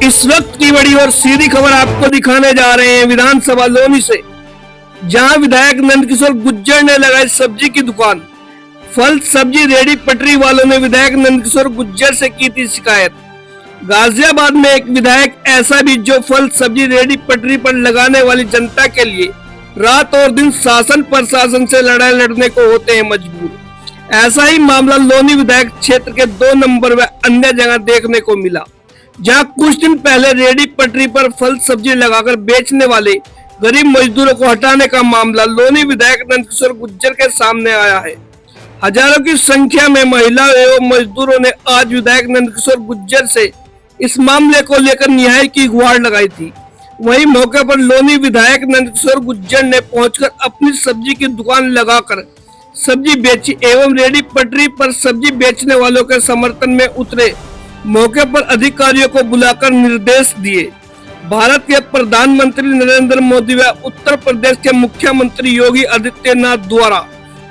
इस वक्त की बड़ी और सीधी खबर आपको दिखाने जा रहे हैं विधानसभा लोनी से, जहां विधायक नंदकिशोर गुज्जर ने लगाई सब्जी की दुकान। फल सब्जी रेडी पटरी वालों ने विधायक नंदकिशोर गुज्जर से की थी शिकायत। गाजियाबाद में एक विधायक ऐसा भी जो फल सब्जी रेडी पटरी पर लगाने वाली जनता के लिए रात और दिन शासन प्रशासन से लड़ाई लड़ने को होते हैं मजबूर। ऐसा ही मामला लोनी विधायक क्षेत्र के 2 नंबर व अन्य जगह देखने को मिला, जहां कुछ दिन पहले रेडी पटरी पर फल सब्जी लगाकर बेचने वाले गरीब मजदूरों को हटाने का मामला लोनी विधायक नंदकिशोर गुज्जर के सामने आया है। हजारों की संख्या में महिला एवं मजदूरों ने आज विधायक नंदकिशोर गुज्जर से इस मामले को लेकर न्याय की गुहार लगाई थी। वहीं मौके पर लोनी विधायक नंदकिशोर गुज्जर ने पहुंचकर अपनी सब्जी की दुकान लगाकर सब्जी बेची एवं रेडी पटरी पर सब्जी बेचने वालों के समर्थन में उतरे। मौके पर अधिकारियों को बुलाकर निर्देश दिए। भारत के प्रधानमंत्री नरेंद्र मोदी व उत्तर प्रदेश के मुख्यमंत्री योगी आदित्यनाथ द्वारा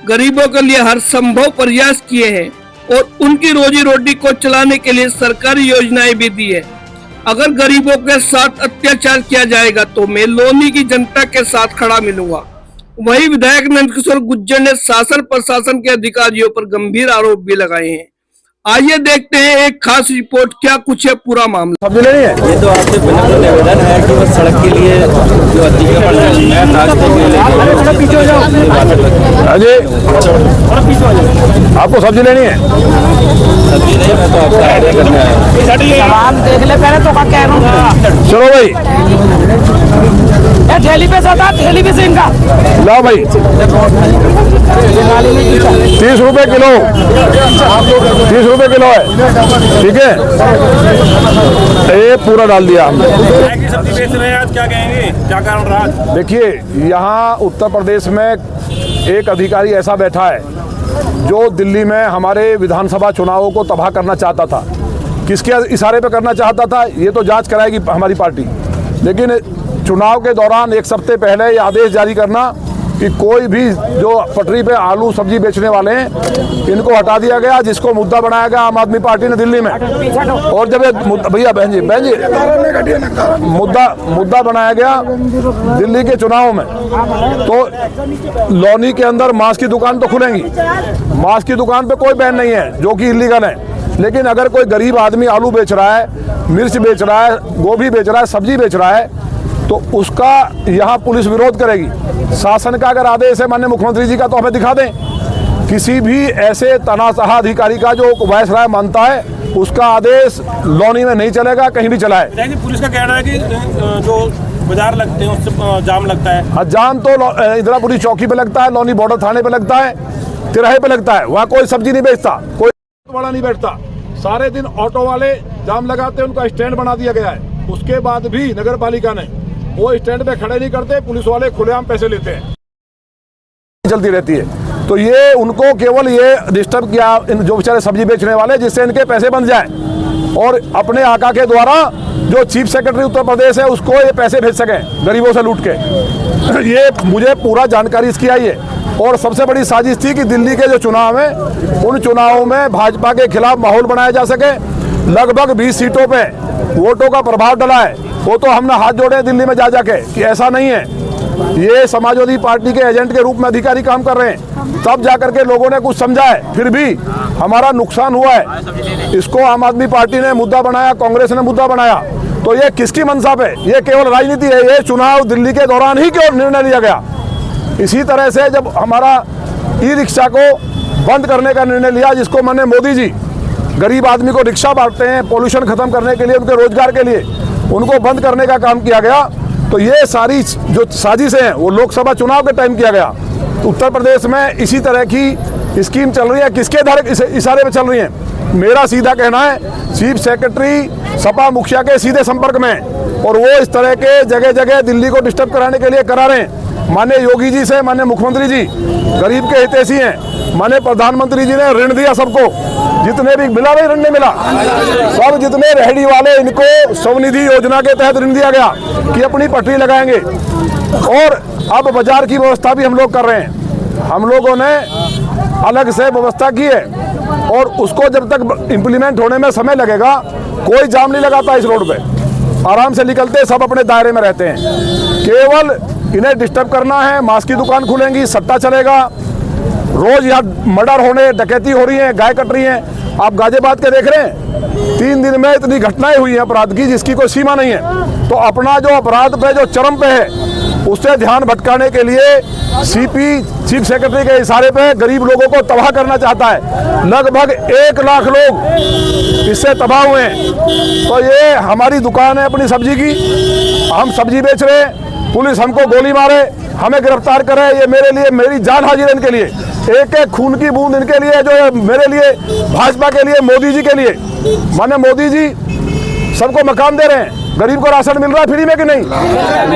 गरीबों के लिए हर संभव प्रयास किए हैं और उनकी रोजी रोटी को चलाने के लिए सरकारी योजनाएं भी दी है। अगर गरीबों के साथ अत्याचार किया जाएगा तो मैं लोनी की जनता के साथ खड़ा मिलूंगा। वहीं विधायक नंदकिशोर गुज्जर ने शासन प्रशासन के अधिकारियों पर गंभीर आरोप भी लगाए हैं। आइए देखते हैं एक खास रिपोर्ट, क्या कुछ है पूरा मामला। सब्जी लेनी है? ये तो आपसे बिल्कुल निवेदन है कि वो सड़क के लिए जो अतिक्रमण है रास्ते के लिए आपको सब्जी लेनी है? सब्जी नहीं, मैं तो आपका आइडिया करने आया। देख ले पहले तो क्या कह रहा हूँ। चलो भाई, ठेली पे से ठेली पे से इनका लो भाई, 30 रुपए किलो, 30 रुपए किलो है, ठीक है। ये पूरा डाल दिया हमने। सब्जी बेच रहे हैं आज, क्या कहेंगे, क्या कारण रहा? देखिए, यहाँ उत्तर प्रदेश में एक अधिकारी ऐसा बैठा है जो दिल्ली में हमारे विधानसभा चुनावों को तबाह करना चाहता था। किसके इशारे पे करना चाहता था ये तो जांच कराएगी हमारी पार्टी, लेकिन चुनाव के दौरान एक हफ्ते पहले ये आदेश जारी करना कि कोई भी जो पटरी पे आलू सब्जी बेचने वाले हैं इनको हटा दिया गया, जिसको मुद्दा बनाया गया आम आदमी पार्टी ने दिल्ली में। और जब भैया बहन जी मुद्दा बनाया गया दिल्ली के चुनाव में, तो लोनी के अंदर मांस की दुकान तो खुलेंगी, मांस की दुकान पे कोई बैन नहीं है जो कि इलीगल है। लेकिन अगर कोई गरीब आदमी आलू बेच रहा है, मिर्च बेच रहा है, गोभी बेच रहा है, सब्जी बेच रहा है, तो उसका यहाँ पुलिस विरोध करेगी। शासन का अगर आदेश है माननीय मुख्यमंत्री जी का तो हमें दिखा दें। किसी भी ऐसे तनाशाह अधिकारी का जो वायसराय मानता है उसका आदेश लोनी में नहीं चलेगा, कहीं भी चलाए। पुलिस का कहना है कि जो बाजार लगते हैं उससे जाम लगता है। हाँ, जाम तो इंदिरापुरी चौकी पे लगता है, लोनी बॉर्डर थाने पे लगता है, तिराहे पे लगता है। वहाँ कोई सब्जी नहीं बेचता, कोई बड़ा नहीं बैठता। सारे दिन ऑटो वाले जाम लगाते हैं, उनका स्टैंड बना दिया गया है। उसके बाद भी नगर पालिका ने वो स्टैंड पे खड़े नहीं करते, पुलिस वाले खुलेआम पैसे लेते हैं, चलती रहती है। तो ये उनको केवल ये डिस्टर्ब किया जो बेचारे सब्जी बेचने वाले, जिससे इनके पैसे बन जाए और अपने आका के द्वारा जो चीफ सेक्रेटरी उत्तर प्रदेश है उसको ये पैसे भेज सकें गरीबों से लूट के। ये मुझे पूरा जानकारी इसकी आई है। और सबसे बड़ी साजिश थी कि दिल्ली के जो चुनाव है उन चुनावों में भाजपा के खिलाफ माहौल बनाया जा सके। लगभग 20 सीटों पे वोटों का प्रभाव डला है। वो तो हमने हाथ जोड़े दिल्ली में जा जाके कि ऐसा नहीं है, ये समाजवादी पार्टी के एजेंट के रूप में अधिकारी काम कर रहे हैं। तब जाकर के लोगों ने कुछ समझा है, फिर भी हमारा नुकसान हुआ है। इसको आम आदमी पार्टी ने मुद्दा बनाया, कांग्रेस ने मुद्दा बनाया। तो ये किसकी मंशा पे? ये केवल राजनीति है। ये चुनाव दिल्ली के दौरान ही क्यों निर्णय लिया गया? इसी तरह से जब हमारा ई रिक्शा को बंद करने का निर्णय लिया, जिसको माननीय मोदी जी गरीब आदमी को रिक्शा बांटते हैं पोल्यूशन खत्म करने के लिए, उनके रोजगार के लिए, उनको बंद करने का काम किया गया। तो ये सारी जो साजिशें हैं वो लोकसभा चुनाव के टाइम किया गया। उत्तर प्रदेश में इसी तरह की स्कीम चल रही है। किसके इशारे पे चल रही है? मेरा सीधा कहना है चीफ सेक्रेटरी सपा मुखिया के सीधे संपर्क में, और वो इस तरह के जगह जगह दिल्ली को डिस्टर्ब कराने के लिए करा रहे हैं। माननीय योगी जी से माननीय मुख्यमंत्री जी गरीब के हितैषी हैं। माननीय प्रधानमंत्री जी ने ऋण दिया सबको, जितने भी मिला नहीं ऋण नहीं मिला, सब जितने रेहड़ी वाले इनको स्वनिधि योजना के तहत ऋण दिया गया कि अपनी पटरी लगाएंगे। और अब बाजार की व्यवस्था भी हम लोग कर रहे हैं। हम लोगों ने अलग से व्यवस्था की है और उसको जब तक इम्प्लीमेंट होने में समय लगेगा, कोई जाम नहीं लगाता इस रोड पे। आराम से निकलते हैं, सब अपने दायरे में रहते हैं। केवल इन्हें डिस्टर्ब करना है। मांस की दुकान खुलेंगी, सट्टा चलेगा, रोज यहाँ मर्डर होने, डकैती हो रही है, गाय कट रही है। आप गाजियाबाद के देख रहे हैं, 3 दिन में इतनी घटनाएं हुई हैं अपराध की जिसकी कोई सीमा नहीं है। तो अपना जो अपराध पे जो चरम पे है उससे ध्यान भटकाने के लिए सीपी चीफ सेक्रेटरी के इशारे पे गरीब लोगों को तबाह करना चाहता है। लगभग 1 लाख लोग इससे तबाह हुए हैं। तो ये हमारी दुकान है अपनी सब्जी की, हम सब्जी बेच रहे हैं, पुलिस हमको गोली मारे, हमें गिरफ्तार करे, ये मेरे लिए मेरी जान हाजिर है इनके लिए। एक एक खून की बूंद इनके लिए, जो मेरे लिए, भाजपा के लिए, मोदी जी के लिए। माने मोदी जी सबको मकान दे रहे हैं, गरीब को राशन मिल रहा है फ्री में कि नहीं,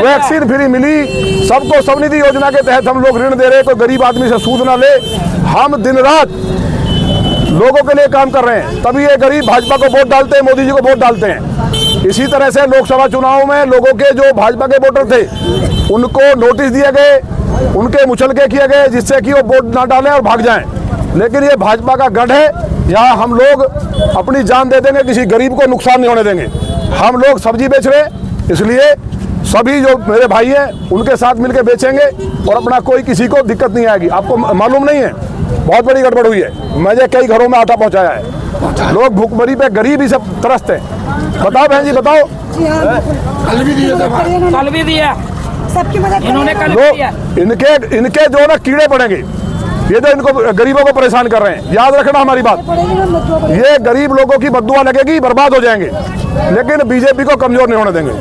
वैक्सीन फ्री मिली, सबको स्वनिधि योजना के तहत हम लोग ऋण दे रहे हैं, कोई गरीब आदमी से सूद ना ले। हम दिन रात लोगों के लिए काम कर रहे हैं, तभी ये गरीब भाजपा को वोट डालते हैं, मोदी जी को वोट डालते हैं। इसी तरह से लोकसभा चुनाव में लोगों के जो भाजपा के वोटर थे उनको नोटिस दिए गए, उनके मुचलके किए गए जिससे कि वो वोट ना डालें और भाग जाएं। लेकिन ये भाजपा का गढ़ है, यहाँ हम लोग अपनी जान दे देंगे, किसी गरीब को नुकसान नहीं होने देंगे। हम लोग सब्जी बेच रहे हैं, इसलिए सभी जो मेरे भाई हैं उनके साथ मिलकर बेचेंगे और अपना कोई किसी को दिक्कत नहीं आएगी। आपको मालूम नहीं है, बहुत बड़ी गड़बड़ हुई है। मैंने कई घरों में आटा पहुंचाया है, लोग भूखमरी पे गरीब ही सब त्रस्त हैं। बताओ बहन जी, बताओ। कल भी दिया, सबकी मदद इन्होंने कल भी लोग दिया। इनके जो ना कीड़े पड़ेंगे, ये जो इनको गरीबों को परेशान कर रहे हैं। याद रखना हमारी बात, ये गरीब लोगों की बद्दुआ लगेगी, बर्बाद हो जाएंगे, लेकिन बीजेपी को कमजोर नहीं होने देंगे।